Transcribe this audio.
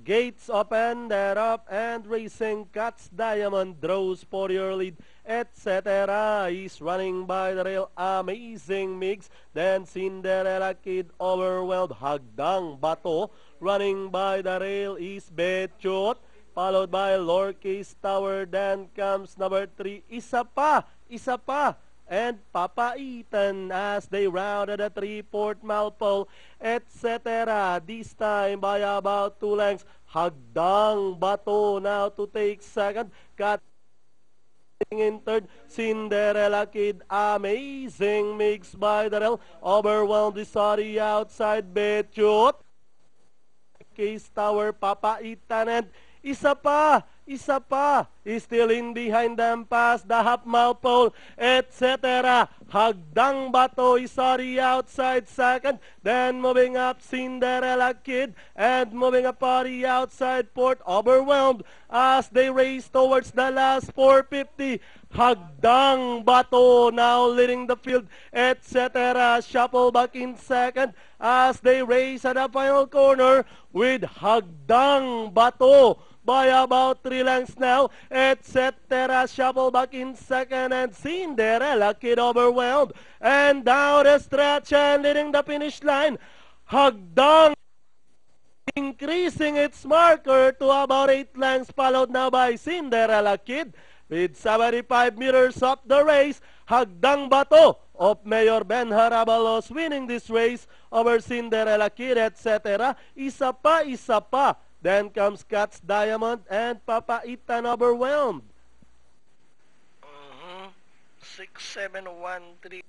Gates open, they're up and racing. Cats Diamond draws for your lead, etc. He's running by the rail, Amazing Mix. Then Cinderella Kid overwhelmed. Hagdang Bato running by the rail is Betchot. Followed by Lorcase Tower. Then comes number 3, isa pa. And Papaitan as they rounded the 3/4 mile pole, etc. This time by about 2 lengths. Hagdang Bato now to take second. Cut in third, Cinderella Kid, Amazing Mix by the rail. Overwhelmed is sorry outside Betchot. Case Tower, Papaitan, and isa pa, is still in behind them past the half-mile pole, etc. Hagdang Bato is sorry outside second, then moving up Cinderella Kid, and moving up party outside fourth, overwhelmed as they race towards the last 450. Hagdang Bato now leading the field, etc. Shuffle back in second as they race at the final corner with Hagdang Bato by about 3 lengths now, etc. Shuffle back in second, and Cinderella Kid overwhelmed. And down the stretch and leading the finish line, Hagdang increasing its marker to about 8 lengths, followed now by Cinderella Kid. With 75 meters of the race, Hagdang Bato of Mayor Ben Harabalos winning this race over Cinderella Kid, etc. Isa pa. Then comes Cats Diamond and Papaitan overwhelmed. 6, 7, 1, 3.